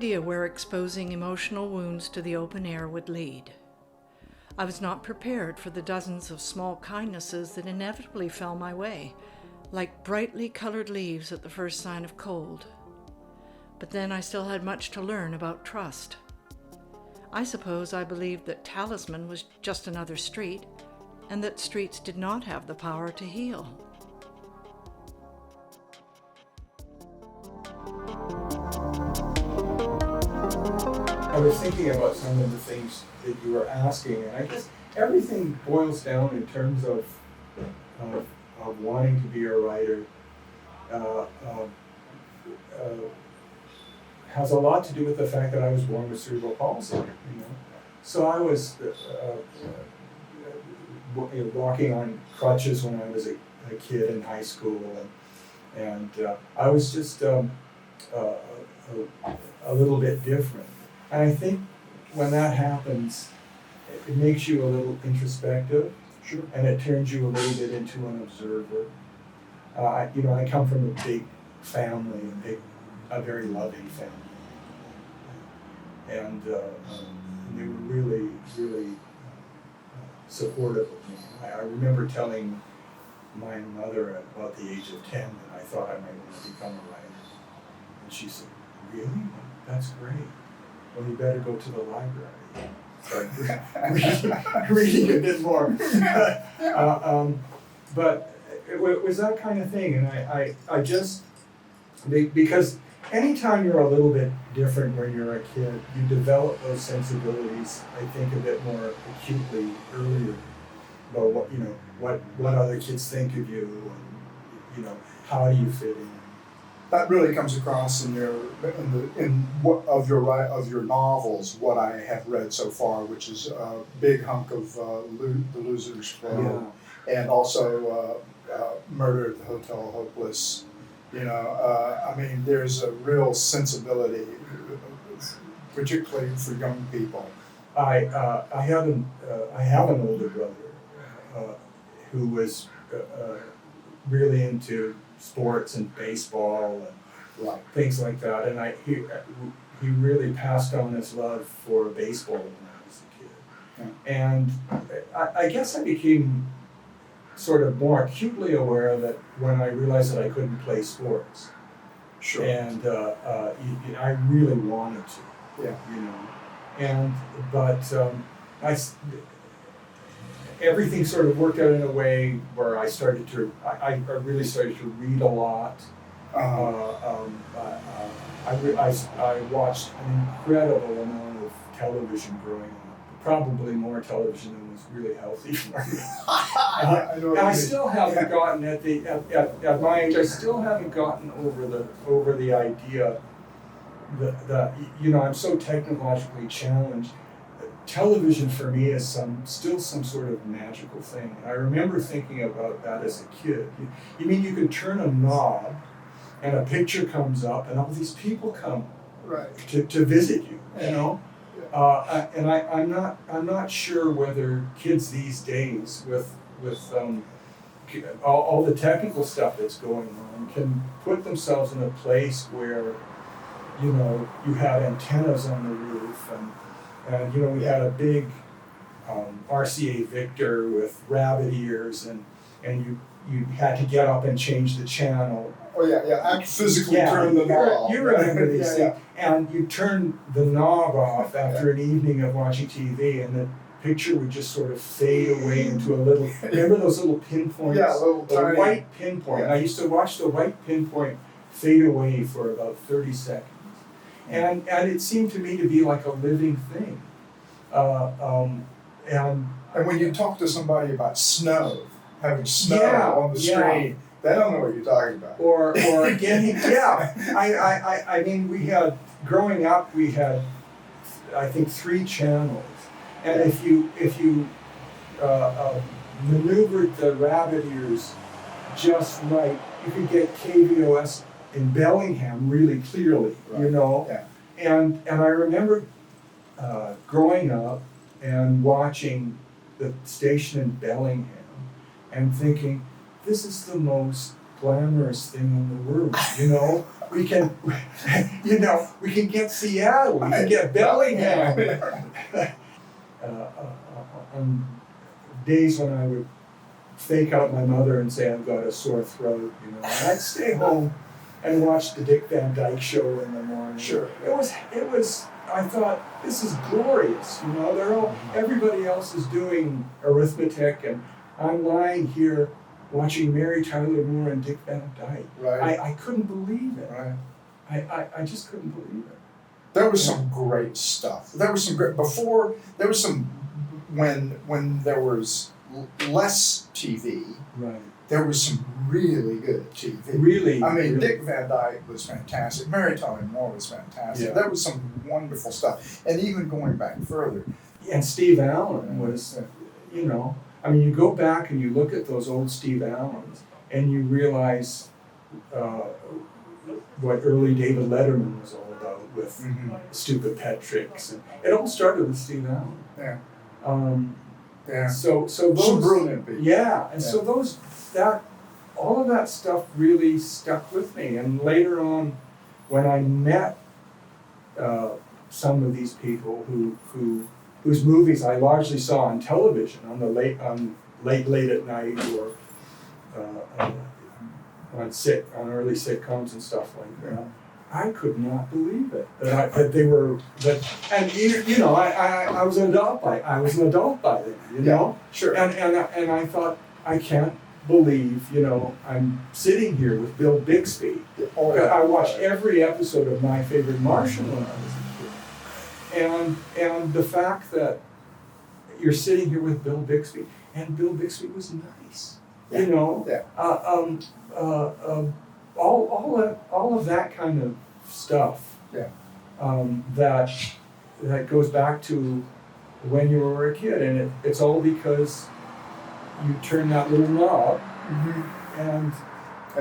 idea where exposing emotional wounds to the open air would lead. I was not prepared for the dozens of small kindnesses that inevitably fell my way, like brightly colored leaves at the first sign of cold. But then I still had much to learn about trust. I suppose I believed that Talisman was just another street, and that streets did not have the power to heal. I was thinking about some of the things that you were asking, and I guess everything boils down in terms of wanting to be a writer. Has a lot to do with the fact that I was born with cerebral palsy. So I was walking on crutches when I was a kid in high school, and I was just a little bit different. And I think when that happens, it makes you a little introspective. Sure. And it turns you a little bit into an observer. I come from a big family, a very loving family. And they were really, really supportive of me. I remember telling my mother at about the age of 10 that I thought I might want to become a writer. And she said, "Really? That's great. Well, you better go to the library." Start reading a bit more. But it was that kind of thing. And I just, because anytime you're a little bit different when you're a kid, you develop those sensibilities, I think, a bit more acutely earlier about what other kids think of you, and how do you fit in. That really comes across in your novels. What I have read so far, which is a big hunk of The Loser's Flow, and also Murder at the Hotel Hopeless. There's a real sensibility, particularly for young people. I have an older brother who was really into sports and baseball and things like that, and he really passed on his love for baseball when I was a kid. Yeah. And I guess I became sort of more acutely aware that when I realized that I couldn't play sports. Sure. And I really wanted to. Yeah. Everything sort of worked out in a way where I really started to read a lot. I watched an incredible amount of television growing up. Probably more television than was really healthy for me. I still haven't gotten at my age. I still haven't gotten over the idea that I'm so technologically challenged. Television for me is still some sort of magical thing. And I remember thinking about that as a kid. You mean you can turn a knob and a picture comes up and all these people come to visit you, and I'm not sure whether kids these days with all the technical stuff that's going on can put themselves in a place where you had antennas on the roof and we had a big RCA Victor with rabbit ears, and you had to get up and change the channel. Oh yeah. I physically turn the knob. You remember these things. And you turn the knob off after an evening of watching TV, and the picture would just sort of fade away into a little. Remember those little pinpoints? Yeah, little tiny. White pinpoint. Yeah. I used to watch the white pinpoint fade away for about 30 seconds. And it seemed to me to be like a living thing. And when you talk to somebody about having snow on the screen, they don't know what you're talking about. Or getting, I mean, growing up, we had, I think, 3 channels. And if you maneuvered the rabbit ears just right, you could get KVOS in Bellingham really clearly, Yeah. And I remember growing up and watching the station in Bellingham and thinking, this is the most glamorous thing in the world, we can, we can get Seattle, we can get Bellingham. On days when I would fake out my mother and say I've got a sore throat, and I'd stay home and watch the Dick Van Dyke Show in the morning. Sure. It was. I thought, this is glorious. They're all. Everybody else is doing arithmetic, and I'm lying here watching Mary Tyler Moore and Dick Van Dyke. Right. I couldn't believe it. Right. I just couldn't believe it. There was some great stuff. There was some great before. There was some when there was less TV. Right. There was some really good TV. Really. I mean, really. Dick Van Dyke was fantastic. Mary Tyler Moore was fantastic. Yeah. There was some wonderful stuff. And even going back further. And Steve Allen was, you go back and you look at those old Steve Allens and you realize what early David Letterman was all about with Stupid Pet Tricks. And it all started with Steve Allen. Yeah. Yeah. So those, some brilliant people. Yeah. And so all of that stuff really stuck with me. And later on, when I met some of these people whose movies I largely saw on television, on late at night, or on early sitcoms and stuff like that, I could not believe it that they were that. And I was an adult I was an adult by then. Sure. And I thought, I can't believe, I'm sitting here with Bill Bixby. I watched every episode of My Favorite Martian when I was a kid. And the fact that you're sitting here with Bill Bixby, and Bill Bixby was nice. All of that kind of stuff. Yeah. That goes back to when you were a kid, and it's all because you turn that little knob, and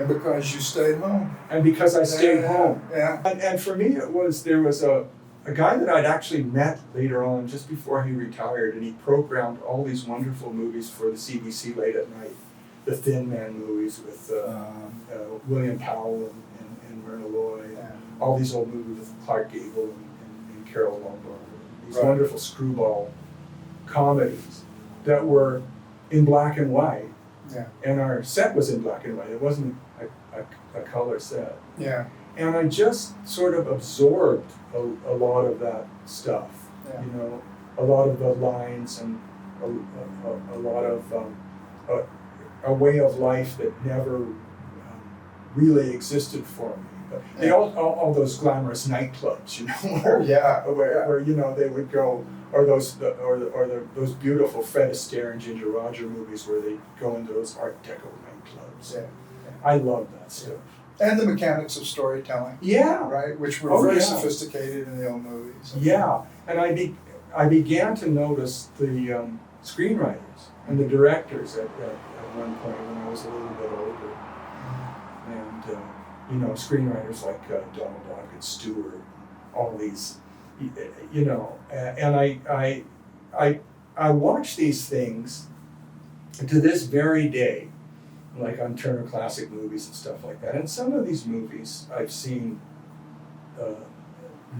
because you stayed home. And because I stayed home. Yeah. And for me, there was a guy that I'd actually met later on, just before he retired, and he programmed all these wonderful movies for the CBC late at night. The Thin Man movies with William Powell and Myrna Loy, all these old movies with Clark Gable and Carol Lombard. These wonderful screwball comedies that were in black and white. Yeah. And our set was in black and white. It wasn't a color set. Yeah. And I just sort of absorbed a lot of that stuff. Yeah. A lot of the lines and a lot of a way of life that never really existed for me. But they all those glamorous nightclubs, where they would go, or those beautiful Fred Astaire and Ginger Rogers movies where they go into those Art Deco nightclubs. Yeah. I love that stuff. And the mechanics of storytelling. Yeah. Right, which were very sophisticated in the old movies. Yeah, and I began to notice the screenwriters and the directors at one point when I was a little bit older, and screenwriters like Donald Ogden Stewart, all these, and I watch these things to this very day, like on Turner Classic Movies and stuff like that. And some of these movies I've seen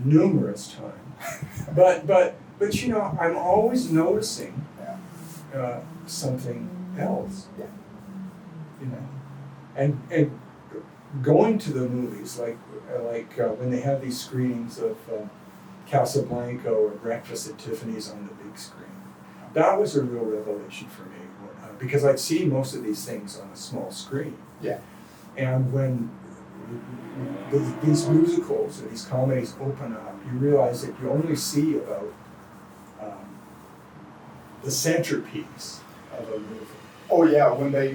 numerous times, but I'm always noticing something else. Yeah. And going to the movies like when they have these screenings of Casablanca or Breakfast at Tiffany's on the big screen. That was a real revelation for me because I'd seen most of these things on a small screen. Yeah. And when these musicals or these comedies open up, you realize that you only see about the centerpiece of a movie. Oh yeah, when they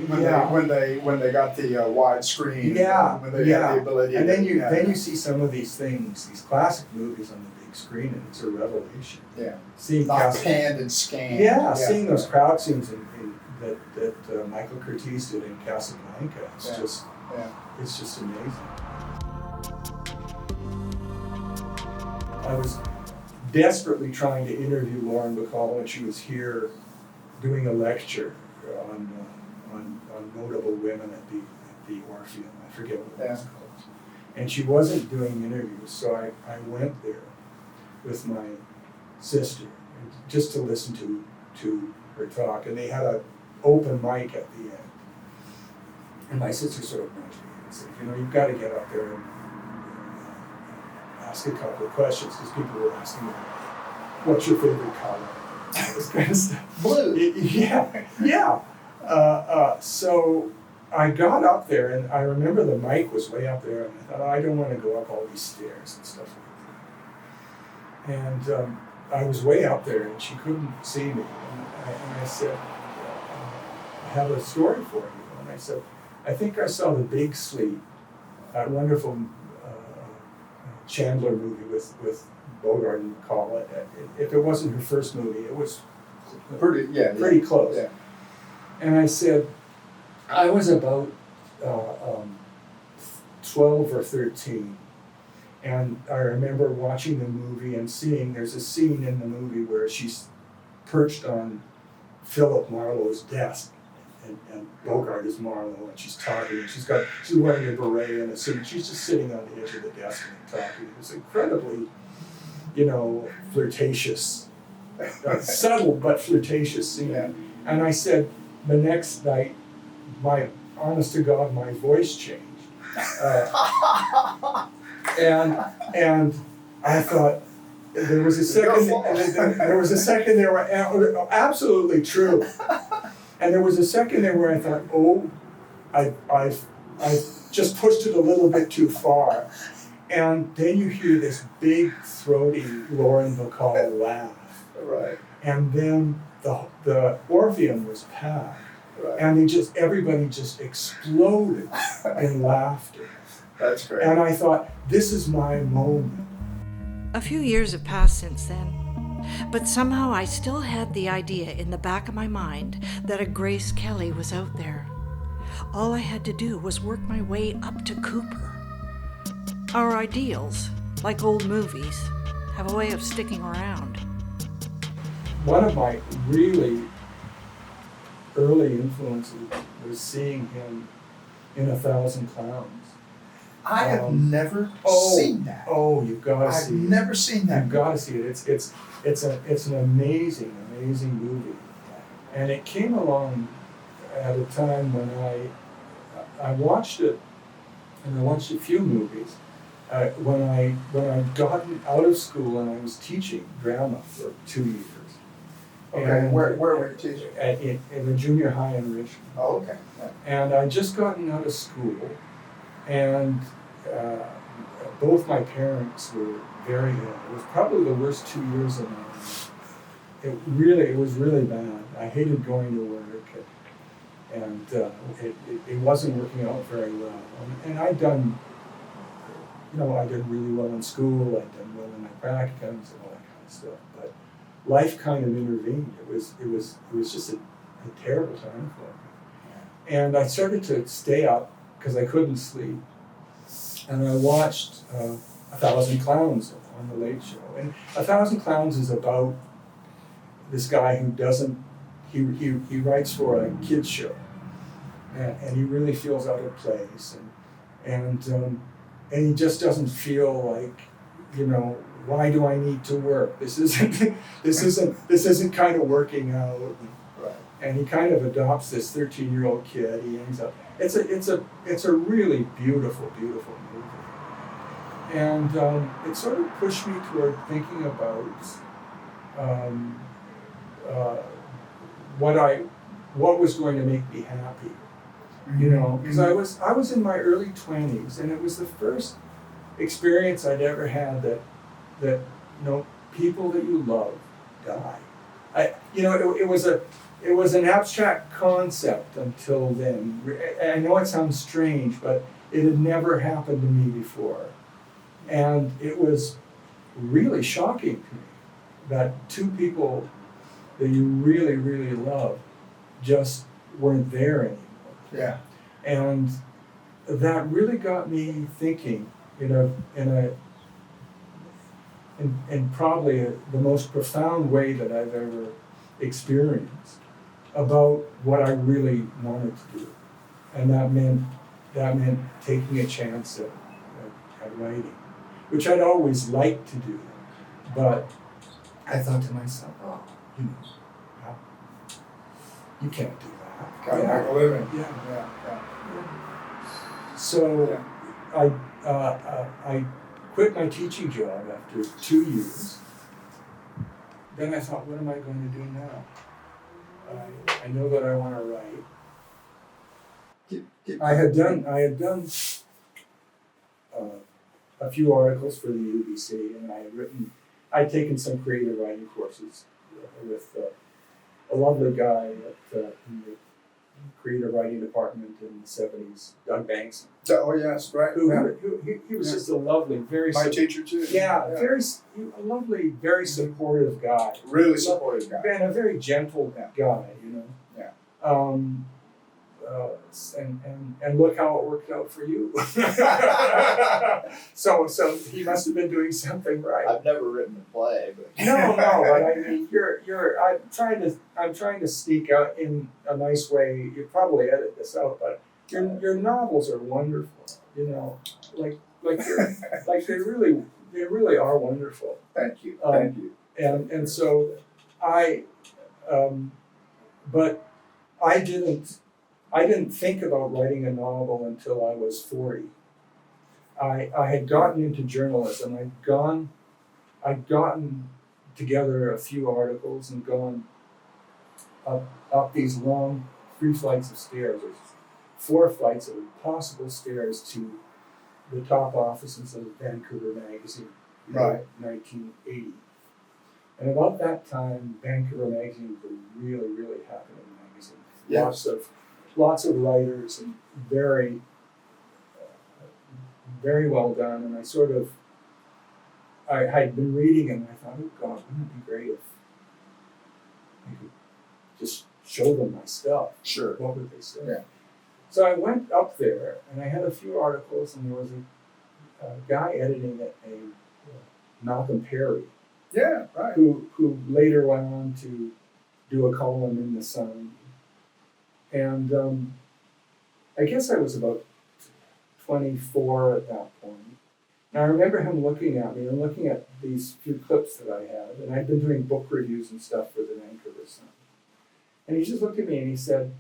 got the widescreen. Yeah. When they had the ability. And then you see some of these things, these classic movies on the big screen, and it's a revelation. Yeah. Seeing not panned and scanned. Yeah, seeing those crowd scenes that Michael Curtiz did in Casablanca. It's just amazing. I was desperately trying to interview Lauren Bacall when she was here doing a lecture on notable women at the Orpheum. I forget what it was called. And she wasn't doing interviews, so I went there with my sister just to listen to her talk. And they had an open mic at the end. And my sister sort of nudged me and said, you've got to get up there and ask a couple of questions, because people were asking me, what's your favorite color? This kind of stuff. Blue. Yeah. So I got up there, and I remember the mic was way up there, and I thought, I don't want to go up all these stairs and stuff like that. And I was way up there, and she couldn't see me. And I said, I have a story for you. And I said, I think I saw The Big Sleep, that wonderful Chandler movie with Bogart and Bacall. If it wasn't her first movie, it was pretty close. Yeah. And I said, I was about 12 or 13, and I remember watching the movie and seeing there's a scene in the movie where she's perched on Philip Marlowe's desk, and Bogart is Marlowe, and she's talking, and she's wearing a beret and a suit. She's just sitting on the edge of the desk and talking. It was incredibly, flirtatious, subtle but flirtatious scene. Yeah. And I said, the next night, honest to God, my voice changed. And I thought, there was a second there where absolutely true. And there was a second there where I thought, I've just pushed it a little bit too far. And then you hear this big, throaty Lauren Bacall laugh. Right. And then the Orpheum was packed. Right. And everybody just exploded in laughter. That's great. And I thought, this is my moment. A few years have passed since then, but somehow I still had the idea in the back of my mind that a Grace Kelly was out there. All I had to do was work my way up to Cooper. Our ideals, like old movies, have a way of sticking around. One of my really early influences was seeing him in 1,000 Clowns. I have never seen that. Oh, you've got to see it. I've never seen that. You've got to see it. It's an amazing movie, and it came along at a time when I watched it, and I watched a few movies. When I'd gotten out of school and I was teaching drama for 2 years. Okay, and where were you teaching? In a junior high in Richmond. Oh, okay. Yeah. And I'd just gotten out of school, and both my parents were very ill. It was probably the worst 2 years of my life. It was really bad. I hated going to work, and it wasn't working out very well. And I'd done, I did really well in school. I'd done well in my practicums and all that kind of stuff. But life kind of intervened. It was just a terrible time for me. And I started to stay up because I couldn't sleep. And I watched 1,000 Clowns on the Late Show. And 1,000 Clowns is about this guy who doesn't, he writes for a kids show. And he really feels out of place. And he just doesn't feel like, why do I need to work? This isn't kind of working out. Right. And he kind of adopts this 13-year-old kid. He ends up. It's a really beautiful movie. And it sort of pushed me toward thinking about what was going to make me happy. Because I was in my early 20s, and it was the first experience I'd ever had that people that you love die. It was an abstract concept until then. I know it sounds strange, but it had never happened to me before, and it was really shocking to me that two people that you really, really love just weren't there anymore. Yeah. And that really got me thinking in probably the most profound way that I've ever experienced about what I really wanted to do. And that meant taking a chance at at writing, which I'd always liked to do, but I thought to myself, oh, you can't do that. Gotta make a living. Yeah. Yeah. So I quit my teaching job after 2 years. Then I thought, what am I going to do now? I know that I want to write. I had done a few articles for the UBC, and I'd taken some creative writing courses with a lovely guy in the creative writing department in the 70s, Doug Banks. Oh yes, right. He was just a lovely, very my teacher too. a lovely, very supportive guy. Really supportive guy. And a very gentle guy, you know. Yeah. And look how it worked out for you. So he must have been doing something right. I've never written a play, but No, but I mean, I'm trying to sneak out in a nice way. You probably edit this out, but your novels are wonderful. You know, like they really are wonderful. Thank you. Thank you. And so but I didn't think about writing a novel until I was 40. I had gotten into journalism. I'd gotten together a few articles and gone up these long 3 flights of stairs, or 4 flights of impossible stairs to the top offices of Vancouver Magazine, Right. 1980. And about that time, Vancouver Magazine was a really, really happening magazine. Yes. Lots of writers and very, very well done. And I had been reading and I thought, oh God, wouldn't it be great if I could just show them my stuff? Sure. What would they say? Yeah. So I went up there and I had a few articles, and there was a guy editing it, Malcolm Perry, Yeah. Right. who later went on to do a column in The Sun. And I guess I was about 24 at that point. And I remember him looking at me and looking at these few clips that I had, and I'd been doing book reviews and stuff for the Vancouver Sun. And he just looked at me and he said,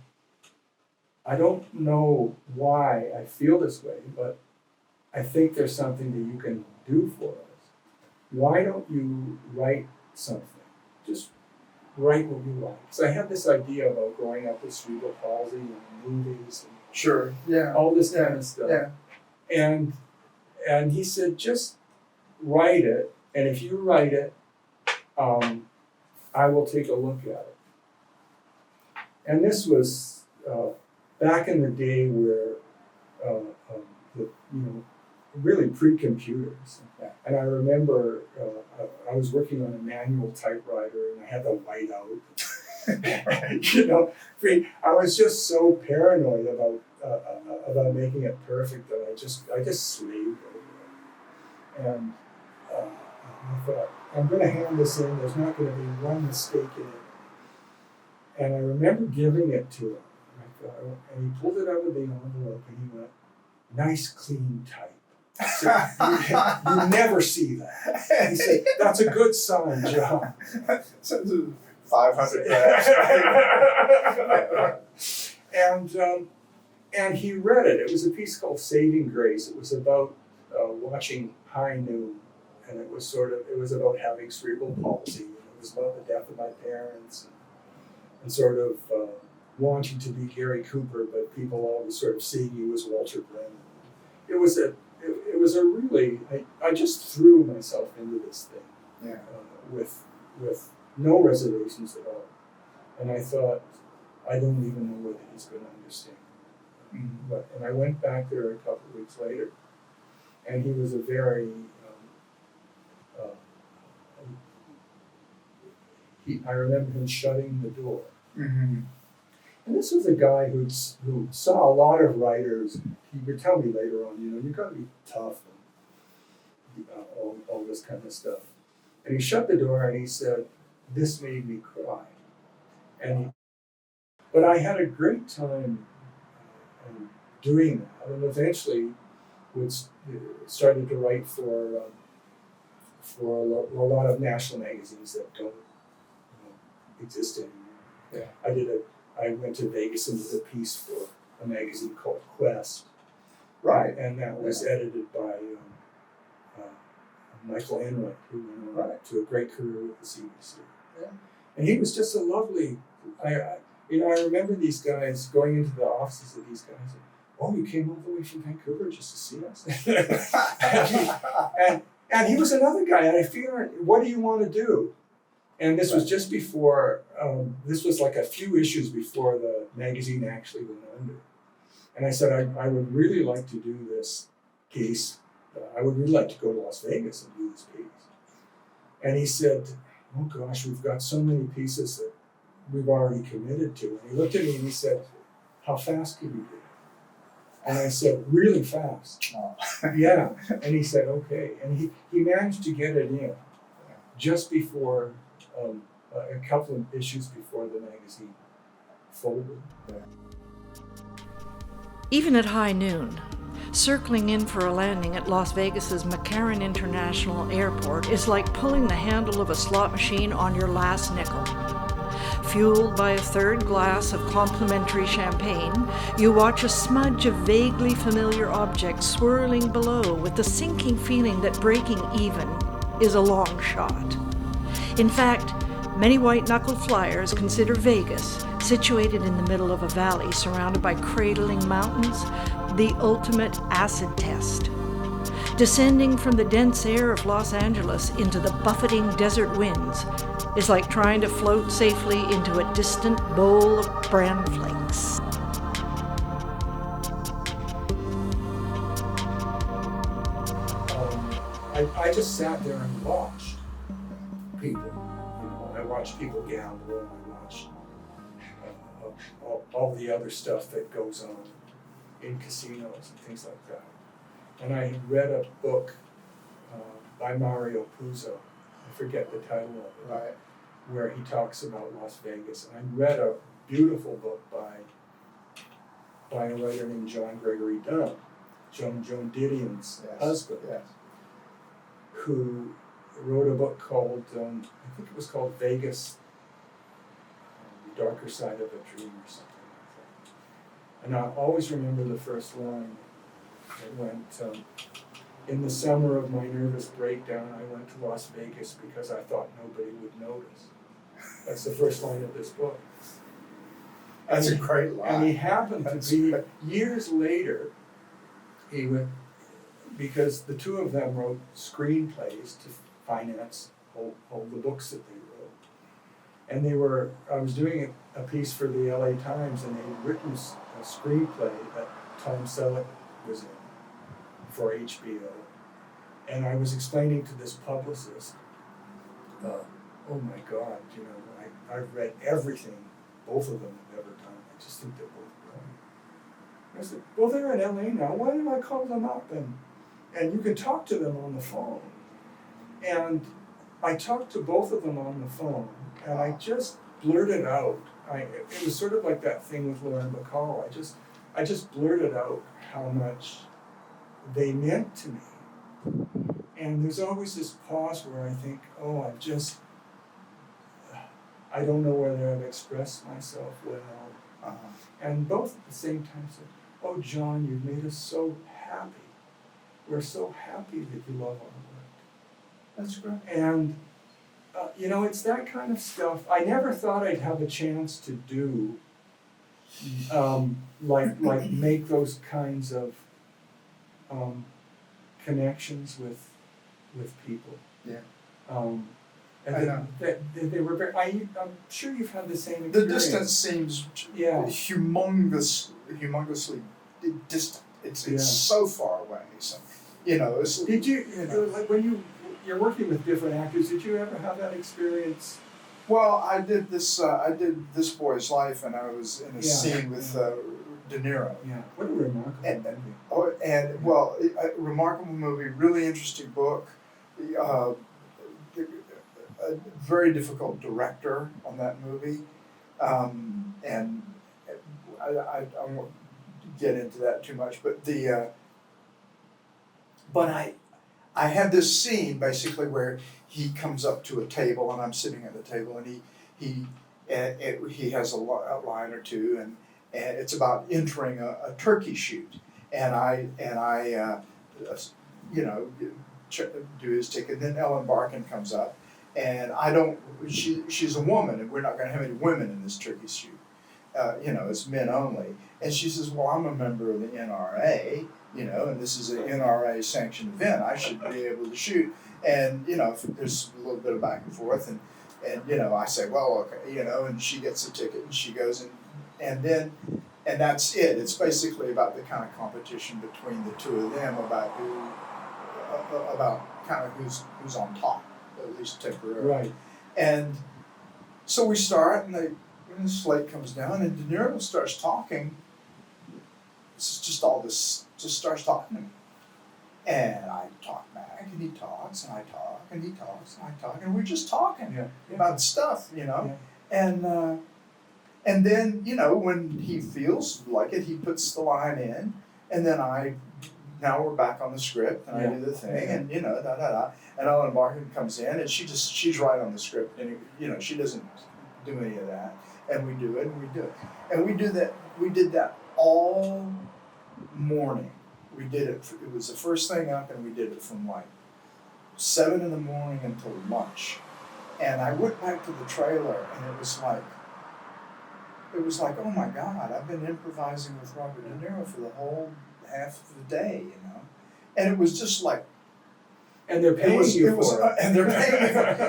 I don't know why I feel this way, but I think there's something that you can do for us. Why don't you write something? Just write what you like. So I had this idea about growing up with cerebral palsy and movies and Sure. Yeah. all this kind of stuff. Yeah. And he said, just write it, and if you write it, I will take a look at it. And this was back in the day where, really pre-computers. Yeah. And I remember I was working on a manual typewriter, and I had the white out. I was just so paranoid about making it perfect that I just slaved over it. And I thought, I'm going to hand this in. There's not going to be one mistake in it. And I remember giving it to him. And he pulled it out of the envelope and he went, "Nice clean type." So, you never see that. He said, "That's a good sign, John." 500 And he read it. It was a piece called Saving Grace. It was about watching High Noon, and it was about having cerebral palsy. It was about the death of my parents, and sort of wanting to be Gary Cooper, but people always sort of seeing you as Walter Brennan. It was a really, I just threw myself into this thing with no reservations at all. And I thought, I don't even know whether he's going to understand. Mm-hmm. And I went back there a couple of weeks later, and he was a very, I remember him shutting the door. Mm-hmm. And this was a guy who saw a lot of writers. He would tell me later on, you've got to be tough and all this kind of stuff. And he shut the door and he said, "This made me cry." But I had a great time doing that. And eventually started to write for a lot of national magazines that don't exist anymore. Yeah. I went to Vegas and did a piece for a magazine called Quest. Right. And that was edited by Michael Enright, who went on to a great career with the CBC. Yeah. And he was just a lovely. I remember these guys going into the offices of these guys. And, oh, you came all the way from Vancouver just to see us? and he was another guy. And I figured, what do you want to do? And this was just before. This was like a few issues before the magazine actually went under. And I said, I would really like to do this piece. I would really like to go to Las Vegas and do this piece. And he said, oh gosh, we've got so many pieces that we've already committed to. And he looked at me and he said, how fast can you do it? And I said, really fast. Oh. Yeah. And he said, okay. And he managed to get it in just before, a couple of issues before the magazine folded. Yeah. Even at high noon, circling in for a landing at Las Vegas's McCarran International Airport is like pulling the handle of a slot machine on your last nickel. Fueled by a third glass of complimentary champagne, you watch a smudge of vaguely familiar objects swirling below with the sinking feeling that breaking even is a long shot. In fact, many white-knuckled flyers consider Vegas, situated in the middle of a valley surrounded by cradling mountains, the ultimate acid test. Descending from the dense air of Los Angeles into the buffeting desert winds is like trying to float safely into a distant bowl of bran flakes. I just sat there and watched people. I watched people gamble, and I watched all the other stuff that goes on in casinos and things like that. And I had read a book by Mario Puzo, I forget the title of it, Right. where he talks about Las Vegas. And I read a beautiful book by a writer named John Gregory Dunn, Joan Didion's husband, Yes. who wrote a book called, I think it was called Vegas, The Darker Side of a Dream or something like that. And I always remember the first line. It went, in the summer of my nervous breakdown, I went to Las Vegas because I thought nobody would notice. That's the first line of this book. That's a great line. And he happened to be, years later, he went, because the two of them wrote screenplays to finance all the books that they wrote. And I was doing a piece for the LA Times, and they had written a screenplay that Tom Selleck was in for HBO. And I was explaining to this publicist, oh my God, I've read everything both of them have ever done. I just think they're both brilliant. I said, well, they're in LA now. Why don't I call them up and you can talk to them on the phone? And I talked to both of them on the phone, and I just blurted out. It was sort of like that thing with Lauren Bacall. I just blurted out how much they meant to me. And there's always this pause where I think, oh, I don't know whether I've expressed myself well. And both at the same time said, oh, John, you've made us so happy. We're so happy that you love our work. That's great. And, it's that kind of stuff. I never thought I'd have a chance to do, like make those kinds of connections with people. Yeah. And I know. they were very, I'm sure you've had the same experience. The distance seems humongously distant. It's so far away. So, it's, did you, like when you're working with different actors, did you ever have that experience? Well, I did This Boy's Life, and I was in a scene with De Niro. Yeah, what a remarkable movie. Remarkable movie, really interesting book. A very difficult director on that movie, and I won't get into that too much. But but I had this scene basically where he comes up to a table and I'm sitting at the table and he has a line or two and it's about entering a turkey shoot and I you know do his ticket. And then Ellen Barkin comes up and she's a woman and we're not going to have any women in this turkey shoot. You know, it's men only. And she says, well, I'm a member of the NRA, you know, and this is an NRA sanctioned event. I should be able to shoot. And, you know, there's a little bit of back and forth. And you know, I say, well, okay, you know, and she gets a ticket and she goes in. And that's it. It's basically about the kind of competition between the two of them about kind of who's on top, at least temporarily. Right. And so we start and the slate comes down and De Niro starts talking. This is just starts talking to me. And I talk back and he talks and I talk and he talks and I talk and we're just talking about stuff, you know. Yeah. And then, you know, when he feels like it, he puts the line in and then now we're back on the script and I do the thing and, you know, and Ellen Barkin comes in and she's right on the script and, you know, she doesn't do any of that. And we do it, and we do it. And we did that all morning. We did it, it was the first thing up, and we did it from like 7 in the morning until lunch. And I went back to the trailer, and it was like, oh my God, I've been improvising with Robert De Niro for the whole half of the day, you know? And it was just like, and they're paying you for it. And they're paying me for it.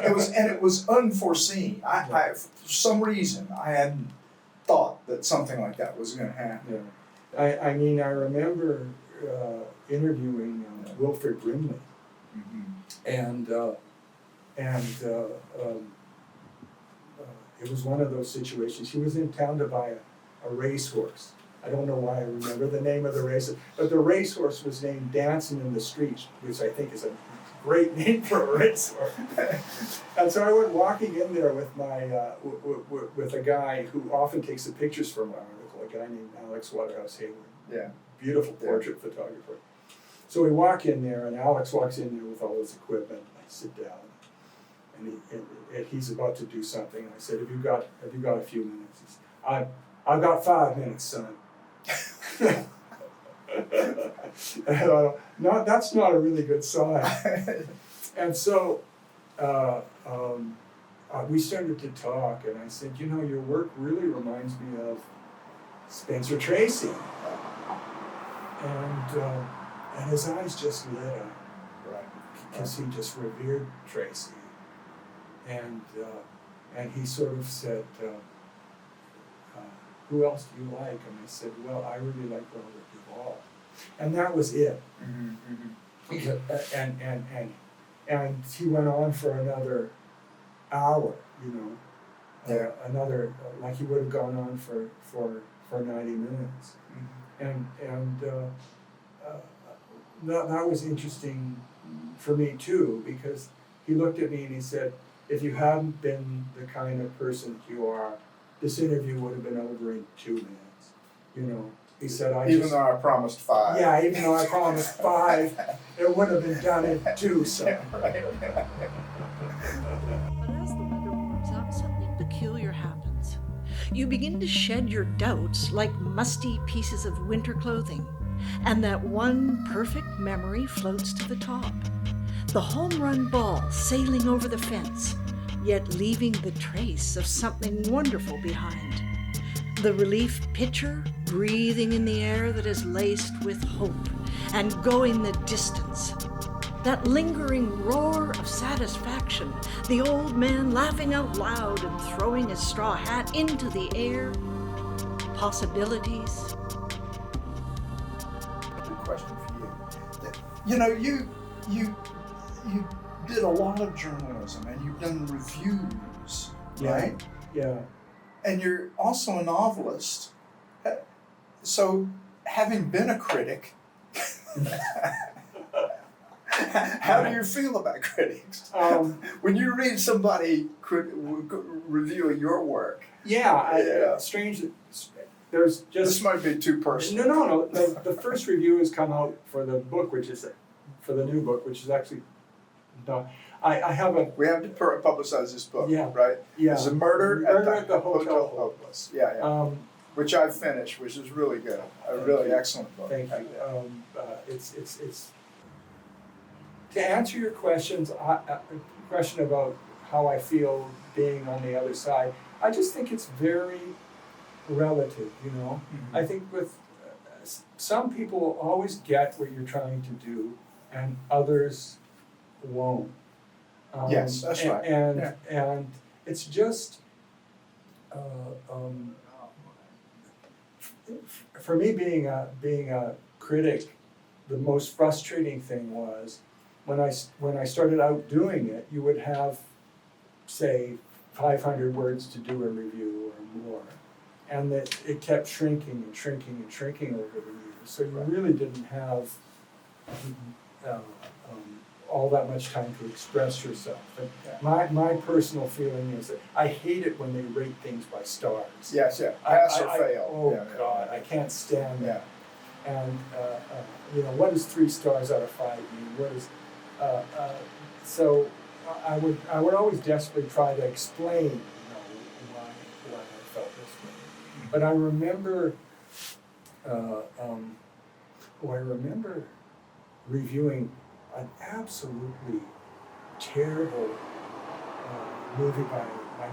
It was unforeseen. I for some reason, I hadn't thought that something like that was going to happen. Yeah. I mean, I remember interviewing Wilfred Brimley, and it was one of those situations. He was in town to buy a racehorse. I don't know why I remember the name of the race, but the racehorse was named Dancing in the Street, which I think is a great name for a racehorse. And so I went walking in there with my with a guy who often takes the pictures for my article, a guy named Alex Waterhouse Hayward. Yeah. Beautiful portrait photographer. So we walk in there, and Alex walks in there with all his equipment. I sit down, and he's about to do something. And I said, "Have you got a few minutes?" He said, I've got 5 minutes, son. No, that's not a really good sign. And so we started to talk, and I said, you know, your work really reminds me of Spencer Tracy. And his eyes just lit up, because he just revered Tracy. And he sort of said, who else do you like? And I said, well, I really like Robert Duvall. And that was it. And he went on for another hour, you know, another, like he would have gone on for 90 minutes. That was interesting for me too, because he looked at me and he said, if you hadn't been the kind of person that you are, this interview would have been over in 2 minutes. You know, he said, even though I promised 5. Yeah, even though I promised 5, it would have been done in 2. So. But as the weather warms up, something peculiar happens. You begin to shed your doubts like musty pieces of winter clothing, and that one perfect memory floats to the top. The home run ball sailing over the fence, yet leaving the trace of something wonderful behind. The relief pitcher breathing in the air that is laced with hope and going the distance. That lingering roar of satisfaction, the old man laughing out loud and throwing his straw hat into the air. Possibilities. Good question for you. You know, you did a lot of journalism and you've done reviews, right? Yeah. And you're also a novelist. So, having been a critic, how do you feel about critics? When you read somebody reviewing your work. Strange. There's just. This might be too personal. No. The first review has come out for the book, which is for the new book, which is actually not. I haven't. We have to publicize this book, Yeah. right? Yeah. It's a murder at the Hotel Hopeless. Yeah. Which I've finished, which is really good. A really excellent book. Thank you. It's to answer your questions. Question about how I feel being on the other side. I just think it's very relative. You know, I think with some people always get what you're trying to do, and others won't. Yes, that's right. And it's just for me being a critic, the most frustrating thing was when I started out doing it, you would have, say, 500 words to do a review or more, and that it kept shrinking and shrinking and shrinking over the years. So you really didn't have all that much time to express yourself. And my personal feeling is that I hate it when they rate things by stars. Yes, yeah. Pass or fail. Oh God, I can't stand that. And you know, what does 3 stars out of 5 mean? What is so I would always desperately try to explain, you know, why I felt this way. But I remember I remember reviewing an absolutely terrible movie by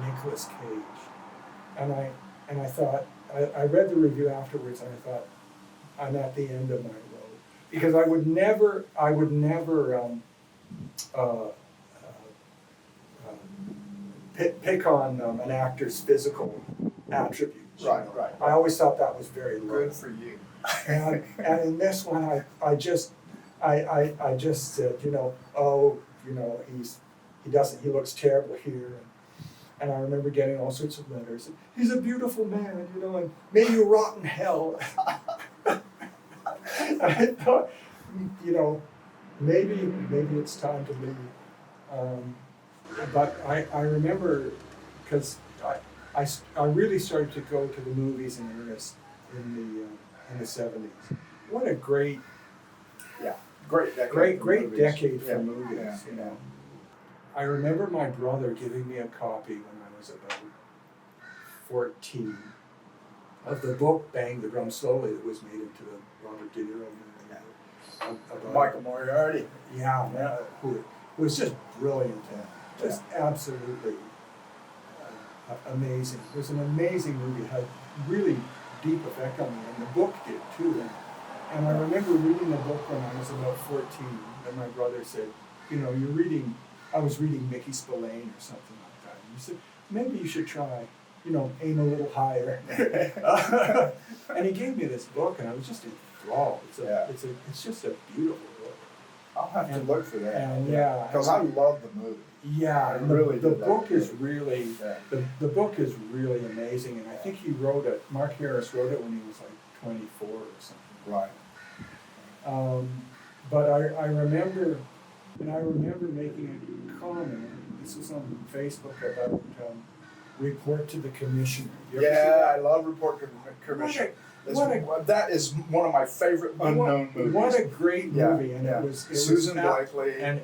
Nicolas Cage, and I thought I read the review afterwards, and I thought I'm at the end of my road, because I would never pick on an actor's physical attributes. Right. I always thought that was very low. Good for you. And in this one, I just said, you know, he looks terrible here, and I remember getting all sorts of letters. He's a beautiful man, you know, and may you rot in hell. I thought, you know, maybe it's time to leave. But I remember, because I really started to go to the movies in earnest in the 70s. What a great decade for movies. You know, I remember my brother giving me a copy when I was about 14 of the book "Bang the Drum Slowly" that was made into the Robert De Niro movie. Michael Moriarty. Yeah. Who was just brilliant. Just absolutely amazing. It was an amazing movie. It had really deep effect on me, and the book did too. And I remember reading the book when I was about 14, and my brother said, you know, I was reading Mickey Spillane or something like that. And he said, maybe you should try, you know, aim a little higher. And he gave me this book, and I was just enthralled. It's just a beautiful book. I'll have to look for that. And because I love the movie. Yeah, I really the did book like is really the book is really amazing, and I think he wrote it. Mark Harris wrote it when he was like 24 or something. Right. But I remember making a comment. This was on Facebook about Report to the Commissioner. You ever see that? I love Report to the Commissioner. That is one of my favorite unknown movies. What a great movie, and it was Susan Blakely, and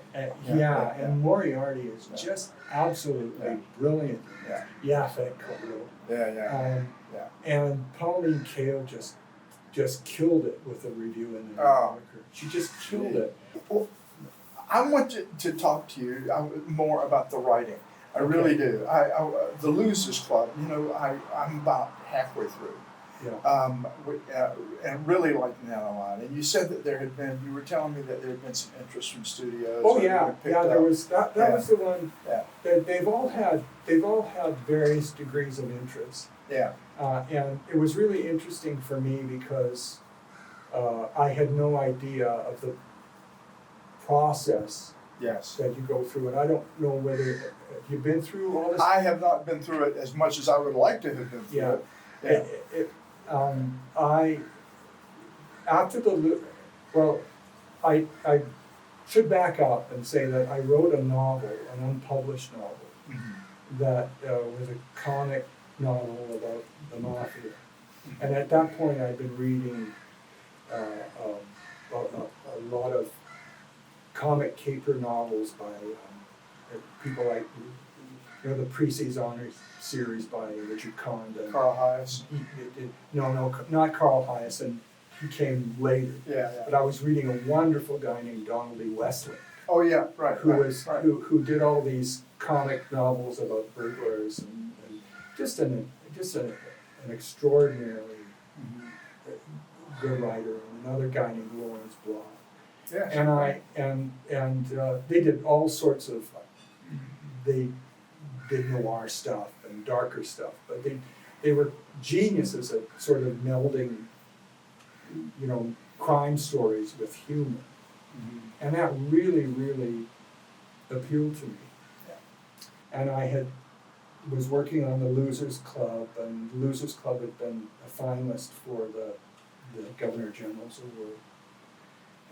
Moriarty is just absolutely brilliant. Fat Kodo. And Pauline Kael just killed it with the review in the New Yorker. She just killed it. Well, I want to talk to you more about the writing. I really do. The Losers Club, you know, I'm about halfway through. And really liking that a lot. And you said that you were telling me that there had been some interest from studios. Oh there was that was the one that they've all had various degrees of interest. And it was really interesting for me because I had no idea of the process that you go through, and I don't know whether you've been through all this. I have not been through it as much as I would like to have been through it. I should back up and say that I wrote a novel, an unpublished novel, that was a comic novel about the mafia. And at that point I'd been reading a lot of comic caper novels by people like, the Precies Honors series by Richard Condon. Carl Hiatt. No, not Carl Hiatt. He came later. Yeah. But I was reading a wonderful guy named Donald E. Westlake. Oh yeah, right. Who did all these comic novels about burglars and just an extraordinarily good writer, and another guy named Lawrence Block. Yes. And they did all sorts of noir stuff and darker stuff, but they were geniuses at sort of melding, crime stories with humor. And that really, really appealed to me. Yeah. And I was working on the Losers Club, and the Losers Club had been a finalist for the Governor General's Award.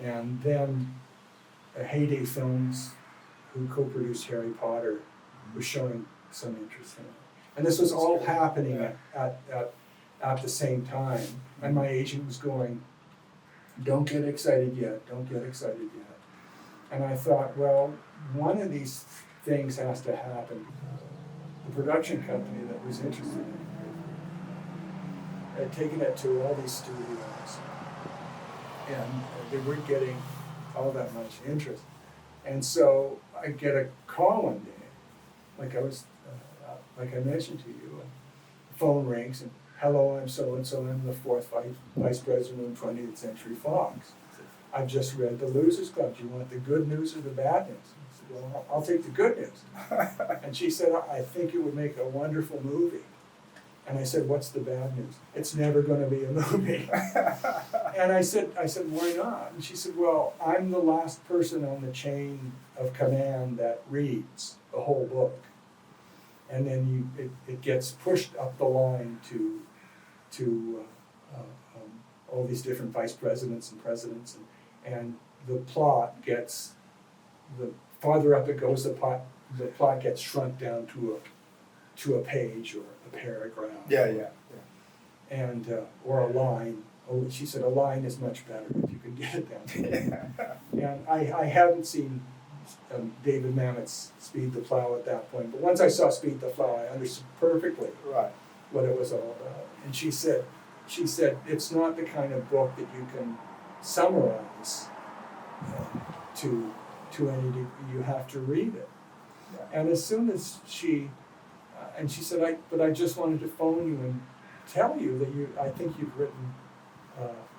And then Heyday Films, who co-produced Harry Potter, was showing some interest in it. And this was all happening at the same time. And my agent was going, "Don't get excited yet, don't get excited yet." And I thought, well, one of these things has to happen. The production company that was interested in it had taken it to all these studios, and they weren't getting all that much interest. And so I get a call one day, like I mentioned to you, the phone rings, and "Hello, I'm so-and-so, I'm the 4th Vice President of 20th Century Fox. I've just read The Losers Club. Do you want the good news or the bad news?" I said, "Well, I'll take the good news." And she said, "I think it would make a wonderful movie." And I said, "What's the bad news?" "It's never going to be a movie." And I said, "Why not?" And she said, "Well, I'm the last person on the chain of command that reads the whole book. And then it gets pushed up the line to all these different vice presidents and presidents, and the plot gets, the farther up it goes, the plot gets shrunk down to a page or a paragraph. Yeah. And or a line. Oh, she said a line is much better if you can get it down. And I hadn't seen David Mamet's Speed the Plow at that point, but once I saw Speed the Plow, I understood perfectly what it was all about. And she said, it's not the kind of book that you can summarize to any degree. You have to read it. Yeah. And as soon as she said, but I just wanted to phone you and tell you that I think you've written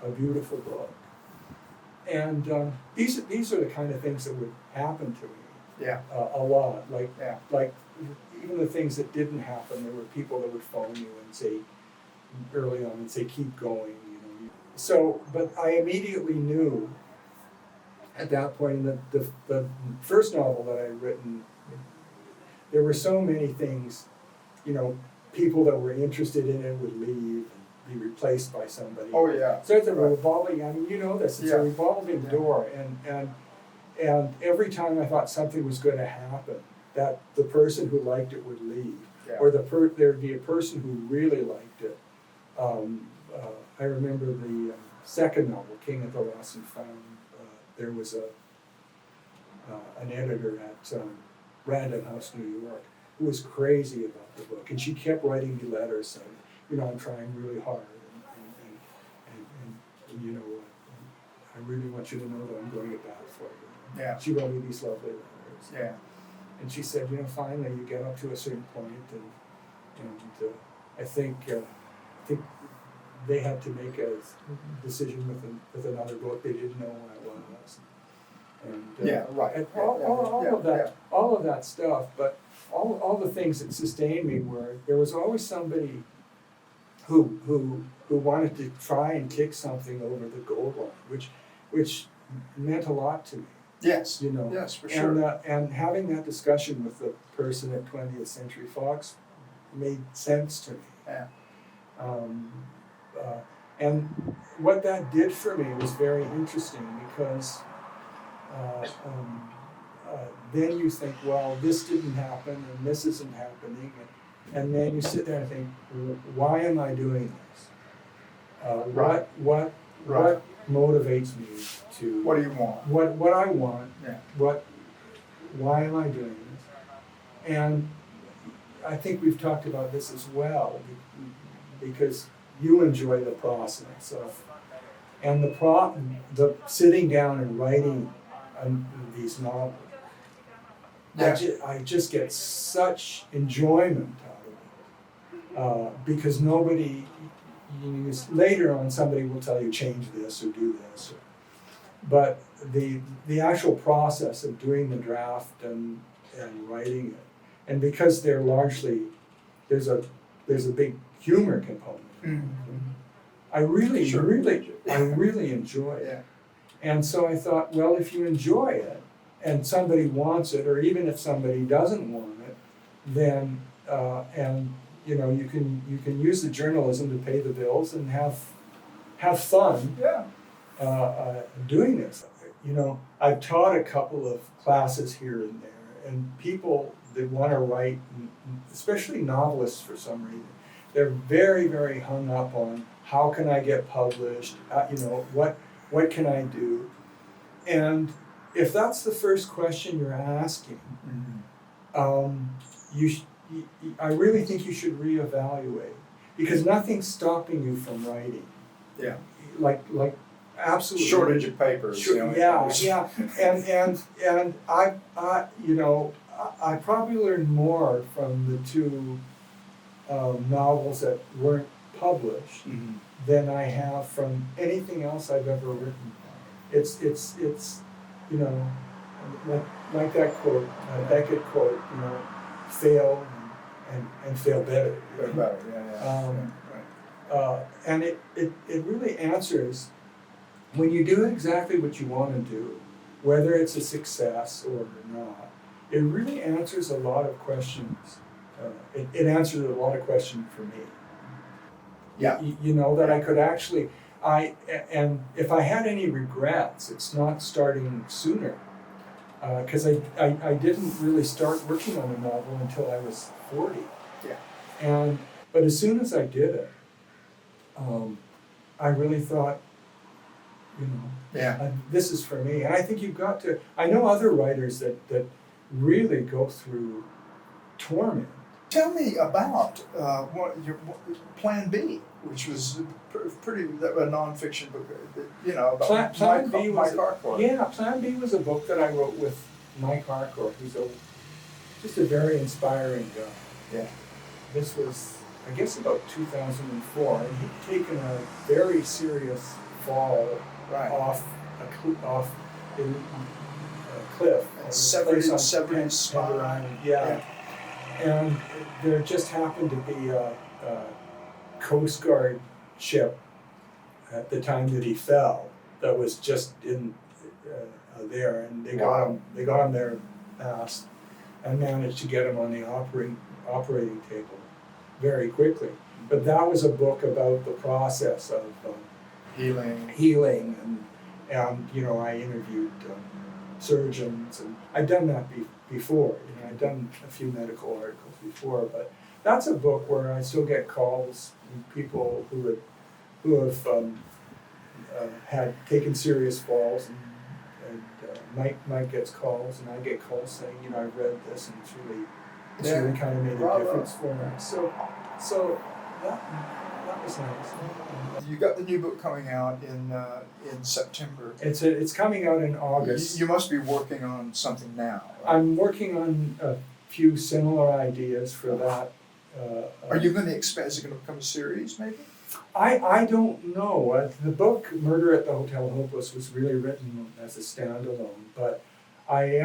a beautiful book. And these are the kind of things that would happen to me. Yeah. A lot. Like even the things that didn't happen, there were people that would phone you and say, early on, and say, "Keep going," So, but I immediately knew at that point in the first novel that I had written, there were so many things, people that were interested in it would leave and be replaced by somebody. Oh yeah. So it's a revolving, this, it's a revolving door, and every time I thought something was going to happen, that the person who liked it would leave, or there'd be a person who really liked it. I remember the second novel, King of the Lost and Found. There was an editor at Random House, New York, who was crazy about the book, and she kept writing me letters saying, "I'm trying really hard, and I really want you to know that I'm doing it bad for you." Yeah. She wrote me these lovely letters. Yeah. And she said, finally you get up to a certain point, and I think they had to make a decision with another book. They didn't know what I was. And and all of that stuff, but all the things that sustained me were, there was always somebody who wanted to try and kick something over the goal line, which meant a lot to me. Yes. Yes, for sure. And having that discussion with the person at 20th Century Fox made sense to me. Yeah. And what that did for me was very interesting, because then you think, well, this didn't happen and this isn't happening, and then you sit there and think, why am I doing this? motivates me to What do you want? what I want, Yeah. why am I doing this? And I think we've talked about this as well, because you enjoy the process of, and the sitting down and writing these novels. Yeah. I just get such enjoyment out of it, because nobody, later on somebody will tell you change this or do this, but the actual process of doing the draft and writing it, and because they're largely, there's a big humor component. Mm-hmm. I really Sure. enjoy it. Yeah. And so I thought, well, if you enjoy it and somebody wants it, or even if somebody doesn't want it, then and you know, you can use the journalism to pay the bills and have fun Yeah. doing this. You know, I've taught a couple of classes here and there, and people that want to write, especially novelists for some reason, they're very, very hung up on how can I get published, you know, what can I do? And if that's the first question you're asking, I really think you should reevaluate, because nothing's stopping you from writing. Yeah. Like absolutely. Shortage of papers. Sure, you know, yeah. And I you know, I probably learned more from the two novels that weren't published Mm-hmm. than I have from anything else I've ever written. It's you know, like that quote, Beckett quote, you know, fail and fail better. Fail better, yeah. Right. And it really answers, when you do exactly what you want to do, whether it's a success or not, it really answers a lot of questions. It answers a lot of questions for me. Yeah. You know, that I could actually, and if I had any regrets, it's not starting sooner. Because I didn't really start working on a novel until I was 40. Yeah. But as soon as I did it, I really thought, you know, Yeah. this is for me. And I think you've got to, I know other writers that really go through torment. Tell me about your Plan B, which was pretty a nonfiction book, you know, about Plan B was Mike Harcourt. Yeah, Plan B was a book that I wrote with Mike Harcourt, who's just a very inspiring guy. Yeah. This was, I guess, about 2004, and he'd taken a very serious fall Right. off a cliff. And severed his Pender spine. Island. Yeah. And there just happened to be a Coast Guard ship at the time that he fell that was just in there, and they got him there fast and managed to get him on the operating table very quickly. But that was a book about the process of healing, and you know, I interviewed surgeons, and I'd done that before. You know, I'd done a few medical articles before, but that's a book where I still get calls from people who have had taken serious falls, and Mike gets calls, and I get calls saying, you know, I've read this, and it's really kind of made a difference for me. So that was nice. You got the new book coming out in September. It's coming out in August. You must be working on something now. Right? I'm working on a few similar ideas for that. Are you going to expand? Is it going to become a series, maybe? I don't know. The book Murder at the Hotel Hopeless was really written as a standalone, but I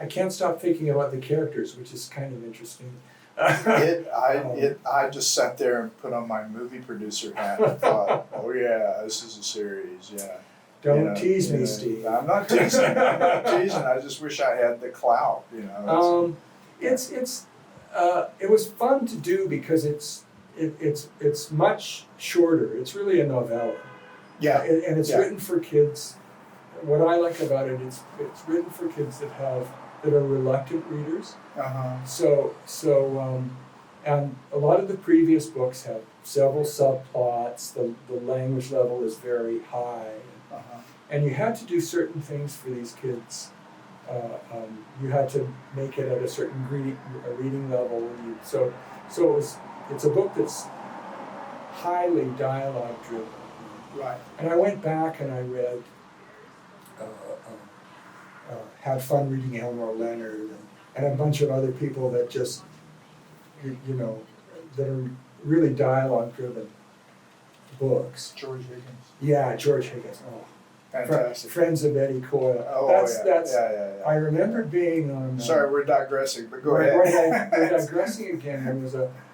can't stop thinking about the characters, which is kind of interesting. I just sat there and put on my movie producer hat and thought, oh yeah, this is a series, yeah. Don't tease me, Steve. I'm not teasing. I just wish I had the clout, you know. It was fun to do because it's much shorter. It's really a novella. Yeah. And it's written for kids. What I like about it is it's written for kids that are reluctant readers. Uh-huh. So and a lot of the previous books have several subplots. The language level is very high. And you had to do certain things for these kids. You had to make it at a certain reading level. It's a book that's highly dialogue driven. Right. And I went back and I read, had fun reading Elmore Leonard and a bunch of other people that just, that are really dialogue driven books. George Higgins. Yeah, George Higgins. Oh. Fantastic. Friends of Eddie Coyle. Oh, That's. yeah. I remember being on. Sorry, we're digressing, but go ahead. We're digressing again.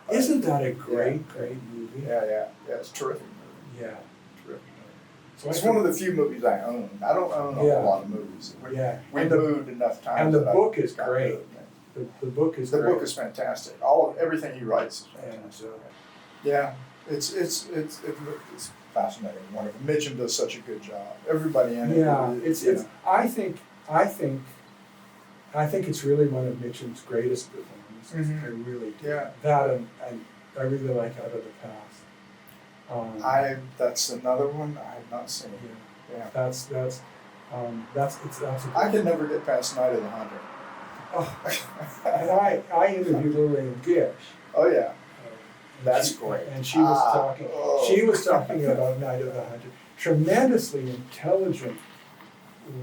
Isn't that a great movie? Yeah, it's a terrific movie. Yeah. Terrific movie. So It's one of the few movies I own. I don't own a whole lot of movies. We've moved enough times. And the book is great. The book is great. The book is fantastic. Everything he writes is fantastic. Yeah. It's fascinating. Wonderful. Mitchum does such a good job. Everybody in it. Yeah, I think it's really one of Mitchum's greatest performances. I really do. Yeah. That and I really like Out of the Past. That's another one I have not seen. Yeah. That's I can never get past Night of the Hunter. And I interviewed Lillian Gish. Oh yeah. That's great. And she was talking about Night of the Hunter. Tremendously intelligent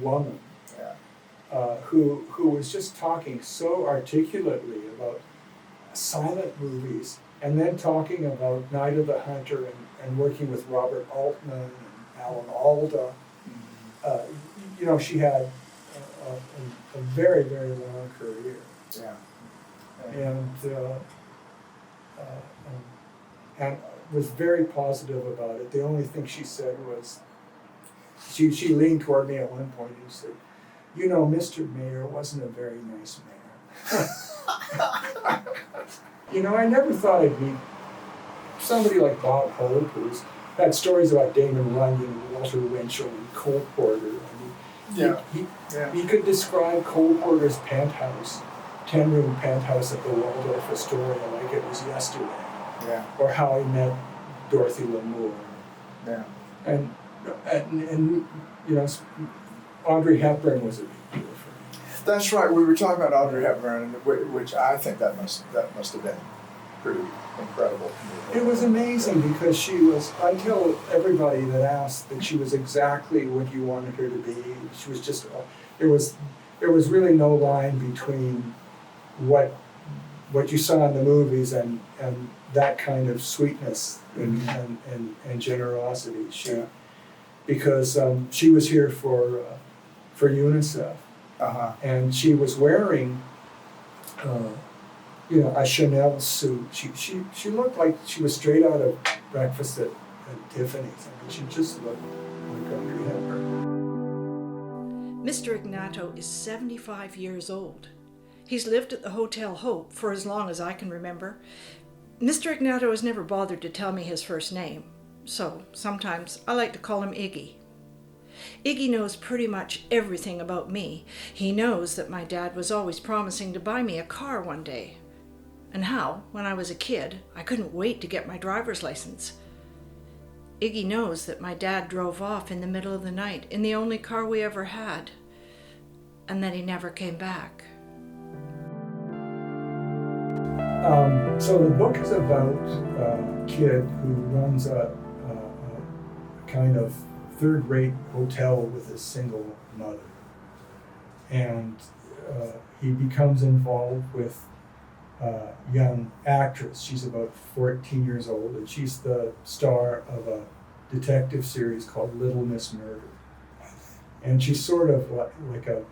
woman. Yeah. Who was just talking so articulately about silent movies, and then talking about Night of the Hunter and working with Robert Altman and Alan Alda. She had a very, very long career. Yeah. And was very positive about it. The only thing she said was, she leaned toward me at one point and said, Mr. Mayer wasn't a very nice man. I never thought I'd meet somebody like Bob Hope, who's had stories about Damon Runyon and Walter Winchell and Cole Porter. He could describe Cole Porter's penthouse, 10-room penthouse at the Waldorf Astoria like it was yesterday. Yeah. Or how he met Dorothy Lamour. Yeah. And Audrey Hepburn was a big deal for me. That's right. We were talking about Audrey Hepburn, which I think that must have been pretty incredible. It was amazing because she was. I tell everybody that asks that she was exactly what you wanted her to be. She was just. There was really no line between what you saw in the movies and that kind of sweetness and generosity. Because she was here for UNICEF, and she was wearing, a Chanel suit. She looked like she was straight out of Breakfast at Tiffany's. I mean, she just looked like Audrey Hepburn. Mr. Ignato is 75 years old. He's lived at the Hotel Hope for as long as I can remember. Mr. Ignato has never bothered to tell me his first name, so sometimes I like to call him Iggy. Iggy knows pretty much everything about me. He knows that my dad was always promising to buy me a car one day, and how, when I was a kid, I couldn't wait to get my driver's license. Iggy knows that my dad drove off in the middle of the night in the only car we ever had, and that he never came back. So the book is about a kid who runs a kind of third-rate hotel with a single mother. And he becomes involved with a young actress. She's about 14 years old, and she's the star of a detective series called Little Miss Murder. And she's sort of like a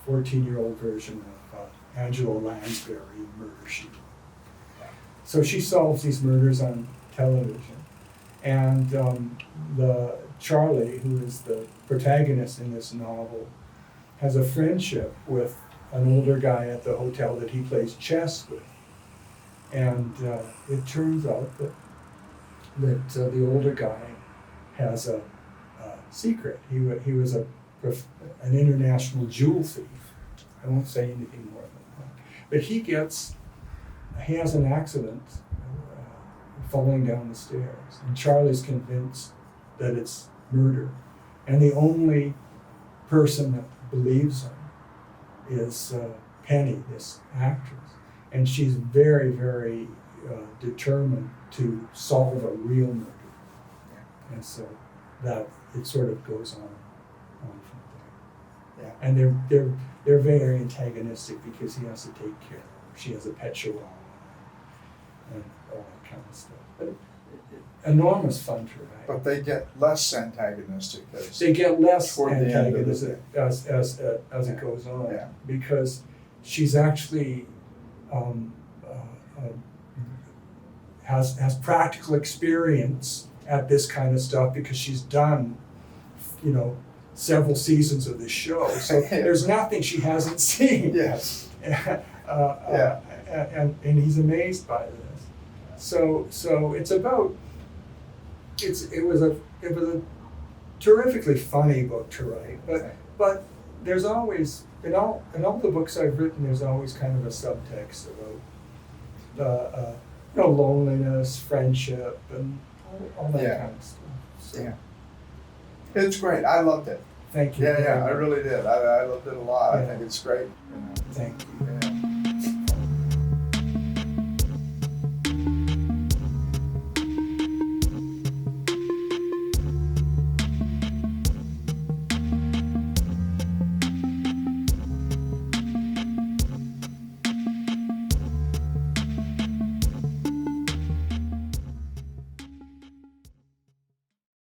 14-year-old version of Angela Lansbury Murder She Wrote. So she solves these murders on television. And the Charlie, who is the protagonist in this novel, has a friendship with an older guy at the hotel that he plays chess with. And it turns out that the older guy has a secret. He was an international jewel thief. I won't say anything more than that. But he has an accident falling down the stairs, and Charlie's convinced that it's murder, and the only person that believes him is Penny, this actress, and she's very, very determined to solve a real murder, and so that it sort of goes on from there. Yeah. And they're very antagonistic because he has to take care of her. She has a pet chihuahua and all that kind of stuff. But enormous fun to write. But they get less antagonistic as They get less toward the end of antagonistic the as Yeah. it goes on, Yeah. because she's actually has practical experience at this kind of stuff because she's done, several seasons of this show. So there's nothing she hasn't seen. Yes. And he's amazed by this. So it's about it was a terrifically funny book to write, but there's always in all the books I've written, there's always kind of a subtext about loneliness, friendship, and all that Yeah. kind of stuff. So, Yeah. It's great. I loved it. Thank you. Yeah, I really did. I loved it a lot. I Yeah. think it's great. Thank you.